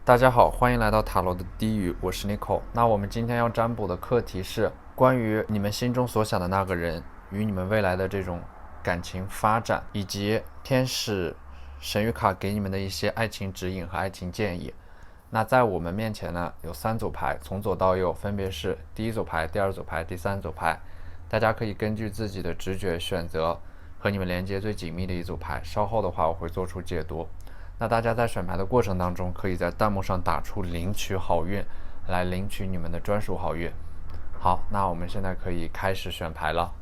大家好，欢迎来到塔罗的低语，我是 Nico。那我们今天要占卜的课题是关于你们心中所想的那个人与你们未来的这种感情发展，以及天使神谕卡给你们的一些爱情指引和爱情建议。那在我们面前呢，有3组牌，从左到右分别是第一组牌、第二组牌、第3组牌。大家可以根据自己的直觉选择和你们连接最紧密的一组牌。稍后的话，我会做出解读。那大家在选牌的过程当中，可以在弹幕上打出领取好运，来领取你们的专属好运。好，那我们现在可以开始选牌了。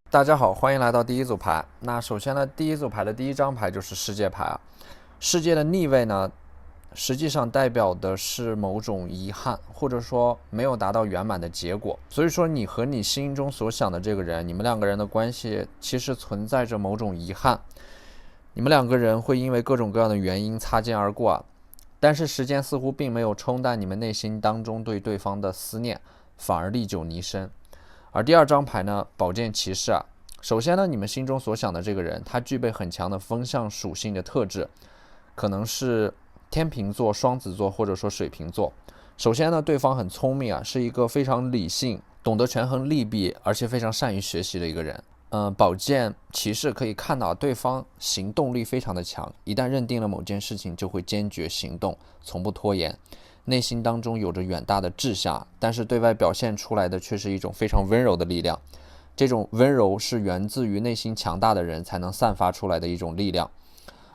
大家好，欢迎来到第一组牌。那首先呢，第一组牌的第一张牌就是世界牌啊。世界的逆位呢，实际上代表的是某种遗憾，或者说没有达到圆满的结果。所以说，你和你心中所想的这个人，你们两个人的关系其实存在着某种遗憾。你们两个人会因为各种各样的原因擦肩而过啊，但是时间似乎并没有冲淡你们内心当中对对方的思念，反而历久弥深。而第二张牌呢，宝剑骑士啊，首先呢，你们心中所想的这个人，他具备很强的风象属性的特质，可能是天秤座、双子座或者说水瓶座。首先呢，对方很聪明啊，是一个非常理性、懂得权衡利弊，而且非常善于学习的一个人。宝剑骑士可以看到对方行动力非常的强，一旦认定了某件事情，就会坚决行动，从不拖延。内心当中有着远大的志向，但是对外表现出来的却是一种非常温柔的力量。这种温柔是源自于内心强大的人才能散发出来的一种力量。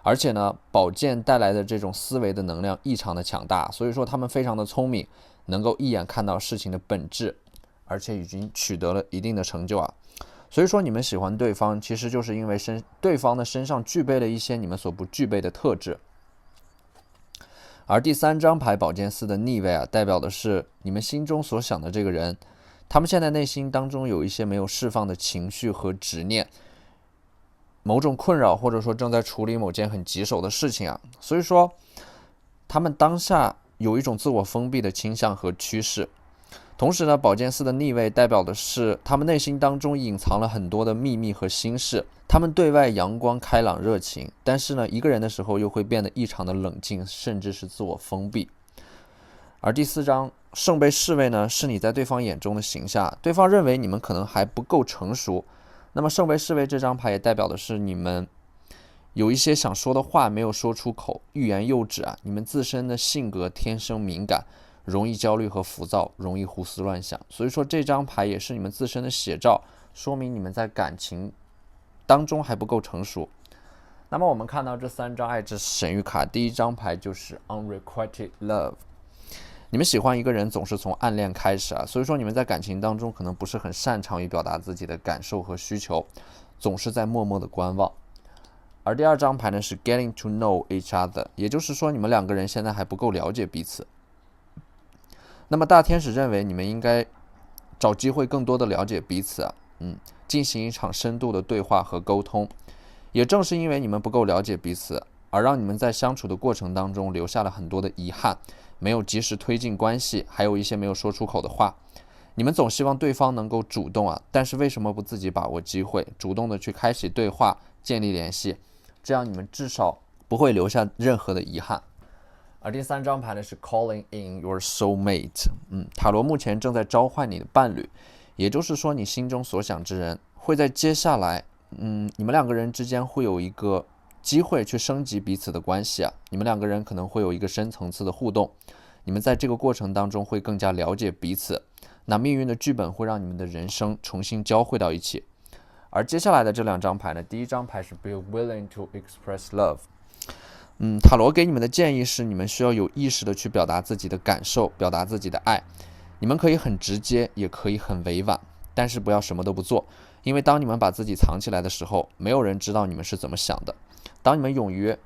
而且呢，宝剑带来的这种思维的能量异常的强大，所以说他们非常的聪明，能够一眼看到事情的本质，而且已经取得了一定的成就啊。所以说你们喜欢对方，其实就是因为对方的身上具备了一些你们所不具备的特质。而第3张牌宝剑4的逆位啊，代表的是你们心中所想的这个人，他们现在内心当中有一些没有释放的情绪和执念，某种困扰，或者说正在处理某件很棘手的事情啊。所以说他们当下有一种自我封闭的倾向和趋势。同时呢，宝剑4的逆位代表的是他们内心当中隐藏了很多的秘密和心事。他们对外阳光开朗热情，但是呢，一个人的时候又会变得异常的冷静，甚至是自我封闭。而第4张圣杯侍卫呢，是你在对方眼中的形象，对方认为你们可能还不够成熟。那么圣杯侍卫这张牌也代表的是你们有一些想说的话没有说出口，欲言又止啊。你们自身的性格天生敏感，容易焦虑和浮躁，容易胡思乱想。所以说这张牌也是你们自身的写照，说明你们在感情当中还不够成熟。那么我们看到这3张爱之神谕卡，第一张牌就是 Unrequited Love。你们喜欢一个人总是从暗恋开始啊，所以说你们在感情当中可能不是很擅长于表达自己的感受和需求，总是在默默的观望。而第2张牌呢是 Getting to know each other， 也就是说你们两个人现在还不够了解彼此。那么大天使认为你们应该找机会更多的了解彼此啊，进行一场深度的对话和沟通。也正是因为你们不够了解彼此，而让你们在相处的过程当中留下了很多的遗憾，没有及时推进关系，还有一些没有说出口的话。你们总希望对方能够主动啊，但是为什么不自己把握机会，主动的去开启对话，建立联系，这样你们至少不会留下任何的遗憾。而第3张牌呢是 Calling in your soulmate， 塔罗目前正在召唤你的伴侣，也就是说你心中所想之人会在接下来，你们两个人之间会有一个机会去升级彼此的关系啊，你们两个人可能会有一个深层次的互动，你们在这个过程当中会更加了解彼此，那命运的剧本会让你们的人生重新交汇到一起。而接下来的这2张牌呢，第一张牌是 Be willing to express love。塔罗给你们的建议是，你们需要有意识的去表达自己的感受，表达自己的爱。你们可以很直接，也可以很委婉，但是不要什么都不做，因为当你们把自己藏起来的时候，没有人知道你们是怎么想的。当你们勇于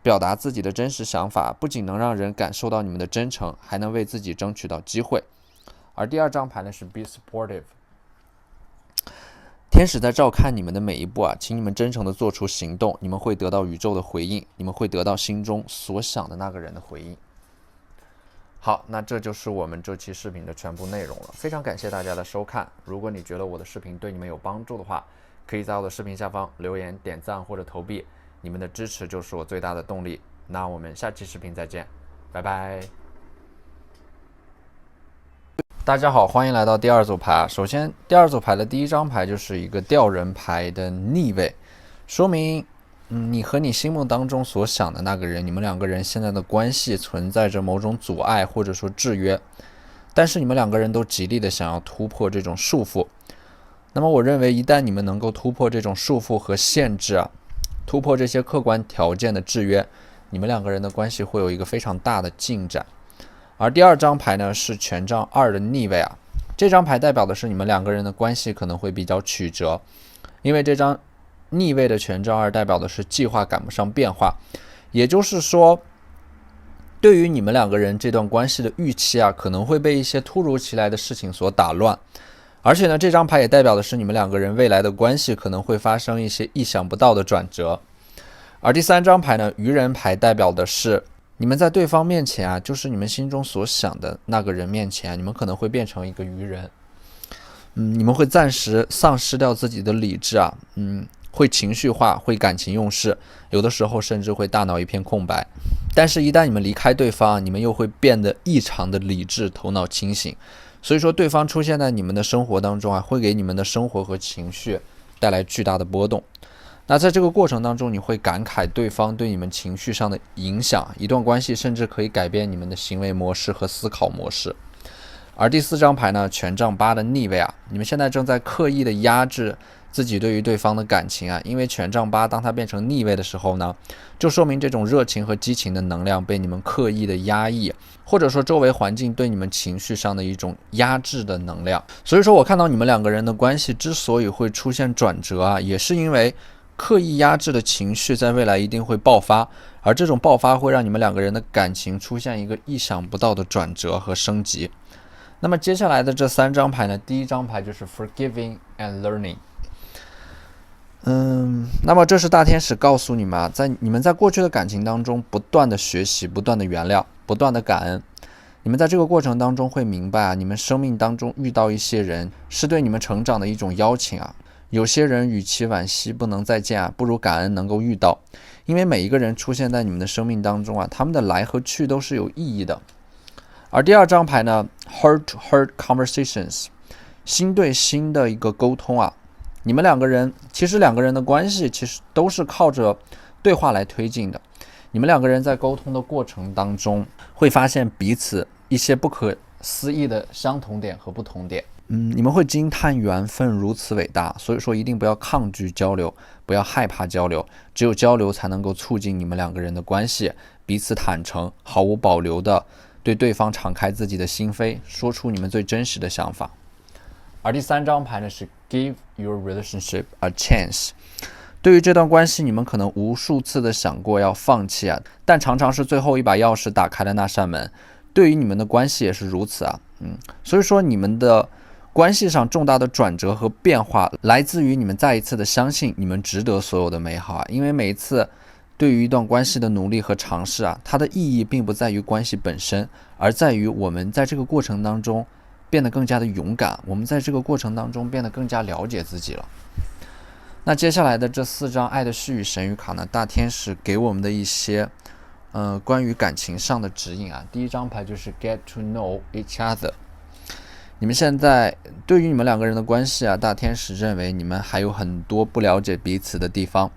表达自己的真实想法，不仅能让人感受到你们的真诚，还能为自己争取到机会。而第2张牌呢是 Be supportive。天使在照看你们的每一步啊，请你们真诚的做出行动，你们会得到宇宙的回应，你们会得到心中所想的那个人的回应。好，那这就是我们这期视频的全部内容了，非常感谢大家的收看。如果你觉得我的视频对你们有帮助的话，可以在我的视频下方留言、点赞或者投币，你们的支持就是我最大的动力。那我们下期视频再见，拜拜。大家好，欢迎来到第二组牌。首先，第二组牌的第一张牌就是一个吊人牌的逆位，说明你和你心目当中所想的那个人，你们两个人现在的关系存在着某种阻碍或者说制约，但是你们两个人都极力的想要突破这种束缚。那么我认为一旦你们能够突破这种束缚和限制突破这些客观条件的制约，你们两个人的关系会有一个非常大的进展。而第二张牌呢是权杖2的逆位这张牌代表的是你们两个人的关系可能会比较曲折，因为这张逆位的权杖2代表的是计划赶不上变化，也就是说对于你们两个人这段关系的预期可能会被一些突如其来的事情所打乱。而且呢，这张牌也代表的是你们两个人未来的关系可能会发生一些意想不到的转折。而第三张牌呢，愚人牌代表的是你们在对方面前就是你们心中所想的那个人面前你们可能会变成一个愚人。你们会暂时丧失掉自己的理智会情绪化，会感情用事，有的时候甚至会大脑一片空白。但是一旦你们离开对方你们又会变得异常的理智，头脑清醒。所以说对方出现在你们的生活当中会给你们的生活和情绪带来巨大的波动。那在这个过程当中，你会感慨对方对你们情绪上的影响，一段关系甚至可以改变你们的行为模式和思考模式。而第四张牌呢，权杖8的逆位你们现在正在刻意的压制自己对于对方的感情因为权杖8当它变成逆位的时候呢，就说明这种热情和激情的能量被你们刻意的压抑，或者说周围环境对你们情绪上的一种压制的能量。所以说我看到你们两个人的关系之所以会出现转折也是因为刻意压制的情绪在未来一定会爆发，而这种爆发会让你们两个人的感情出现一个意想不到的转折和升级。那么接下来的这三张牌呢，第一张牌就是 Forgiving and Learning。那么这是大天使告诉你们在你们在过去的感情当中不断的学习，不断的原谅，不断的感恩。你们在这个过程当中会明白你们生命当中遇到一些人是对你们成长的一种邀请有些人与其惋惜不能再见不如感恩能够遇到。因为每一个人出现在你们的生命当中他们的来和去都是有意义的。而第二张牌呢 Heart to Heart Conversations， 心对心的一个沟通你们两个人的关系其实都是靠着对话来推进的。你们两个人在沟通的过程当中会发现彼此一些不可思议的相同点和不同点。你们会惊叹缘分如此伟大，所以说一定不要抗拒交流，不要害怕交流，只有交流才能够促进你们两个人的关系，彼此坦诚，毫无保留的对对方敞开自己的心扉，说出你们最真实的想法。而第三张牌呢是 Give your relationship a chance。 对于这段关系你们可能无数次的想过要放弃但常常是最后一把钥匙打开了那扇门。对于你们的关系也是如此所以说你们的关系上重大的转折和变化来自于你们再一次的相信你们值得所有的美好因为每一次对于一段关系的努力和尝试它的意义并不在于关系本身，而在于我们在这个过程当中变得更加的勇敢，我们在这个过程当中变得更加了解自己了。那接下来的这4张爱的絮语神谕卡呢，大天使给我们的一些关于感情上的指引第一张牌就是 Get to know each other。你们现在对于你们两个人的关系大天使认为你们还有很多不了解彼此的地方。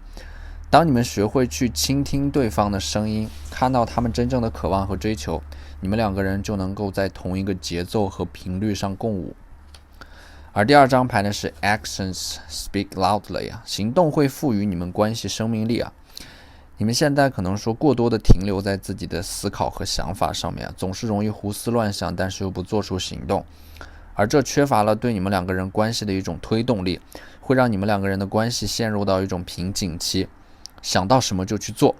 当你们学会去倾听对方的声音，看到他们真正的渴望和追求，你们两个人就能够在同一个节奏和频率上共舞。而第二张牌呢是 Actions Speak Loudly， 行动会赋予你们关系生命力你们现在可能说过多的停留在自己的思考和想法上面总是容易胡思乱想，但是又不做出行动，而这缺乏了对你们两个人关系的一种推动力，会让你们两个人的关系陷入到一种瓶颈期，想到什么就去做，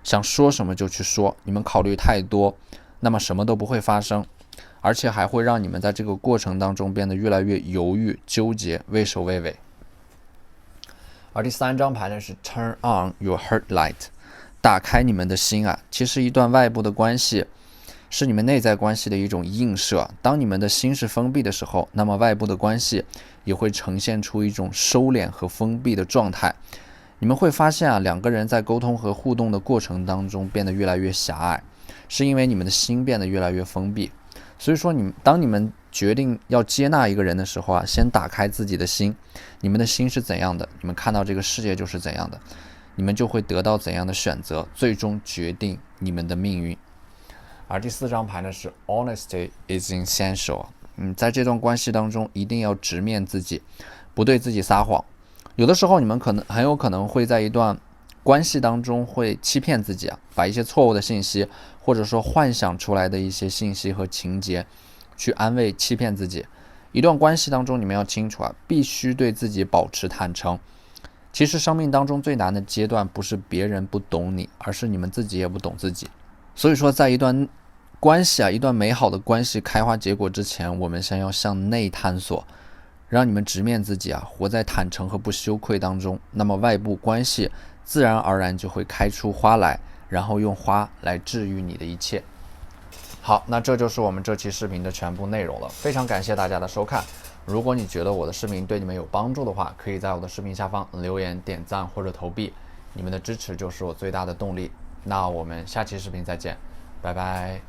想说什么就去说，你们考虑太多，那么什么都不会发生，而且还会让你们在这个过程当中变得越来越犹豫、纠结、畏首畏尾。而第三张牌呢是 Turn on your heart light， 打开你们的心其实一段外部的关系是你们内在关系的一种映射，当你们的心是封闭的时候，那么外部的关系也会呈现出一种收敛和封闭的状态。你们会发现啊，两个人在沟通和互动的过程当中变得越来越狭隘，是因为你们的心变得越来越封闭。所以说当你们决定要接纳一个人的时候啊，先打开自己的心，你们的心是怎样的，你们看到这个世界就是怎样的，你们就会得到怎样的选择，最终决定你们的命运。而第4张牌呢是 Honesty is essential。在这段关系当中一定要直面自己，不对自己撒谎。有的时候你们很有可能会在一段关系当中会欺骗自己啊，把一些错误的信息或者说幻想出来的一些信息和情节去安慰欺骗自己。一段关系当中你们要清楚啊，必须对自己保持坦诚。其实生命当中最难的阶段不是别人不懂你，而是你们自己也不懂自己。所以说在一段关系啊，一段美好的关系开花结果之前，我们先要向内探索，让你们直面自己啊，活在坦诚和不羞愧当中，那么外部关系自然而然就会开出花来，然后用花来治愈你的一切。好，那这就是我们这期视频的全部内容了，非常感谢大家的收看。如果你觉得我的视频对你们有帮助的话，可以在我的视频下方留言、点赞或者投币，你们的支持就是我最大的动力。那我们下期视频再见，拜拜。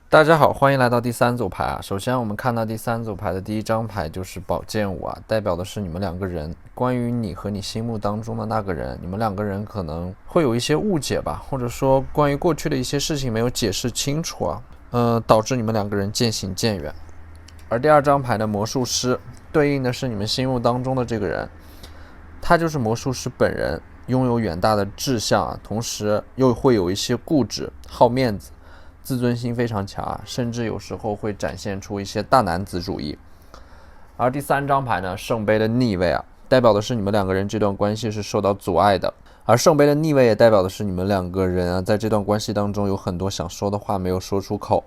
大家好，欢迎来到第3组牌啊。首先我们看到第3组牌的第1张牌就是宝剑五啊，代表的是你们两个人，关于你和你心目当中的那个人，你们两个人可能会有一些误解吧，或者说关于过去的一些事情没有解释清楚啊，导致你们两个人渐行渐远。而第2张牌的魔术师对应的是你们心目当中的这个人，他就是魔术师本人，拥有远大的志向啊，同时又会有一些固执、好面子、自尊心非常强啊，甚至有时候会展现出一些大男子主义。而第3张牌呢，圣杯的逆位啊，代表的是你们两个人这段关系是受到阻碍的。而圣杯的逆位也代表的是你们两个人啊，在这段关系当中有很多想说的话没有说出口，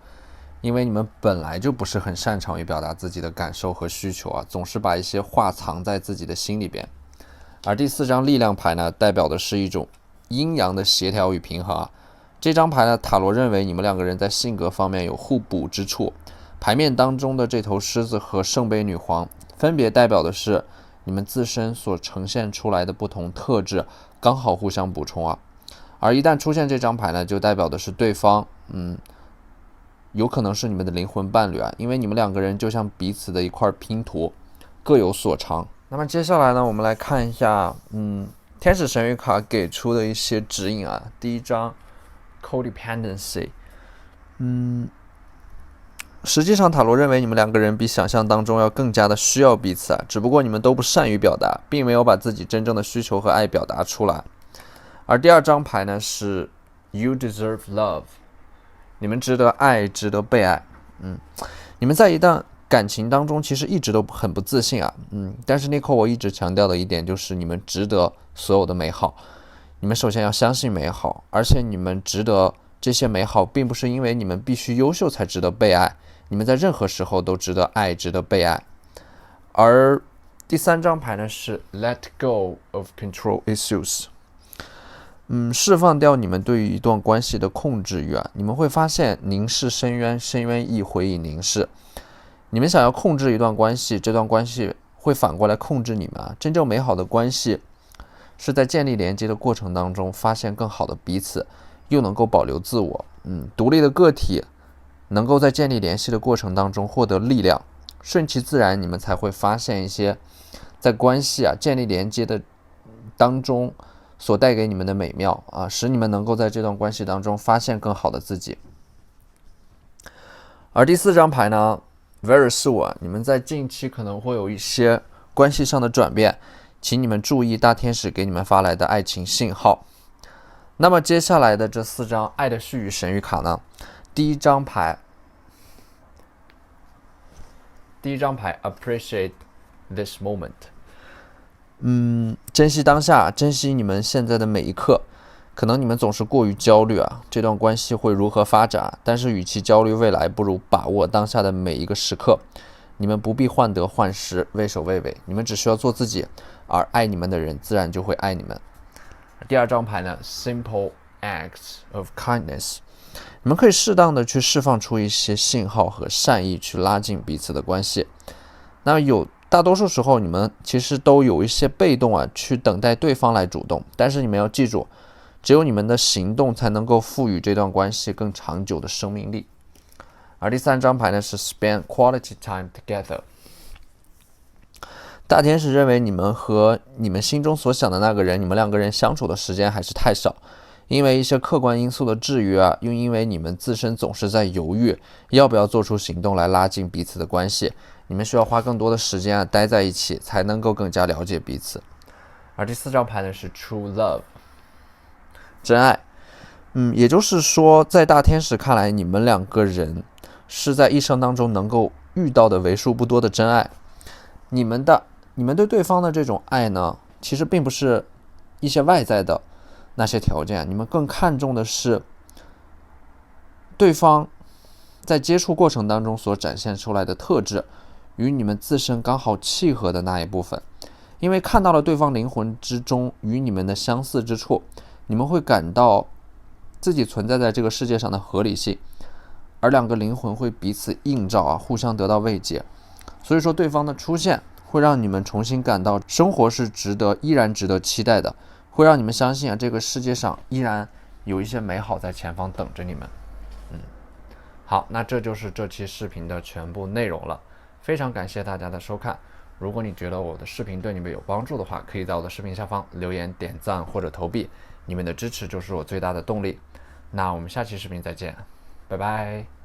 因为你们本来就不是很擅长于表达自己的感受和需求啊，总是把一些话藏在自己的心里边。而第4张力量牌呢，代表的是一种阴阳的协调与平衡啊。这张牌呢，塔罗认为你们两个人在性格方面有互补之处。牌面当中的这头狮子和圣杯女皇分别代表的是你们自身所呈现出来的不同特质，刚好互相补充啊。而一旦出现这张牌呢，就代表的是对方有可能是你们的灵魂伴侣啊，因为你们两个人就像彼此的一块拼图，各有所长。那么接下来呢，我们来看一下天使神谕卡给出的一些指引啊。第1张Codependency， 实际上塔罗认为你们两个人比想象当中要更加的需要彼此啊，只不过你们都不善于表达，并没有把自己真正的需求和爱表达出来。而第2张牌呢是 You deserve love， 你们值得爱，值得被爱。你们在一段感情当中其实一直都很不自信啊，但是Nico我一直强调的一点就是你们值得所有的美好。你们首先要相信美好，而且你们值得这些美好，并不是因为你们必须优秀才值得被爱，你们在任何时候都值得爱，值得被爱。而第3张牌呢是 Let go of control issues，释放掉你们对于一段关系的控制欲啊。你们会发现凝视深渊，深渊亦回以凝视。你们想要控制一段关系，这段关系会反过来控制你们啊。真正美好的关系是在建立连接的过程当中发现更好的彼此，又能够保留自我。独立的个体能够在建立联系的过程当中获得力量，顺其自然，你们才会发现一些在关系建立连接的当中所带给你们的美妙啊，使你们能够在这段关系当中发现更好的自己。而第4张牌呢 Very soon， 你们在近期可能会有一些关系上的转变，请你们注意大天使给你们发来的爱情信号。那么接下来的这4张爱的絮语神谕卡呢，第一张牌 Appreciate this moment， 珍惜当下，珍惜你们现在的每一刻。可能你们总是过于焦虑啊，这段关系会如何发展？但是与其焦虑未来，不如把握当下的每一个时刻。你们不必患得患失，畏首畏尾，你们只需要做自己，而爱你们的人自然就会爱你们。第2张牌呢 Simple acts of kindness， 你们可以适当的去释放出一些信号和善意，去拉近彼此的关系。那有大多数时候你们其实都有一些被动啊，去等待对方来主动，但是你们要记住，只有你们的行动才能够赋予这段关系更长久的生命力。而第3张牌呢是 spend quality time together。大天使认为你们和你们心中所想的那个人，你们2个人相处的时间还是太少，因为一些客观因素的制约啊，又因为你们自身总是在犹豫要不要做出行动来拉近彼此的关系，你们需要花更多的时间啊待在一起，才能够更加了解彼此。而第4张牌呢是 true love， 真爱。也就是说，在大天使看来，你们2个人是在一生当中能够遇到的为数不多的真爱。你们对对方的这种爱呢，其实并不是一些外在的那些条件，你们更看重的是对方在接触过程当中所展现出来的特质，与你们自身刚好契合的那一部分。因为看到了对方灵魂之中与你们的相似之处，你们会感到自己存在在这个世界上的合理性，而2个灵魂会彼此映照啊，互相得到慰藉。所以说对方的出现会让你们重新感到生活是依然值得期待的，会让你们相信啊，这个世界上依然有一些美好在前方等着你们。好，那这就是这期视频的全部内容了，非常感谢大家的收看。如果你觉得我的视频对你们有帮助的话，可以在我的视频下方留言、点赞或者投币，你们的支持就是我最大的动力。那我们下期视频再见，拜拜。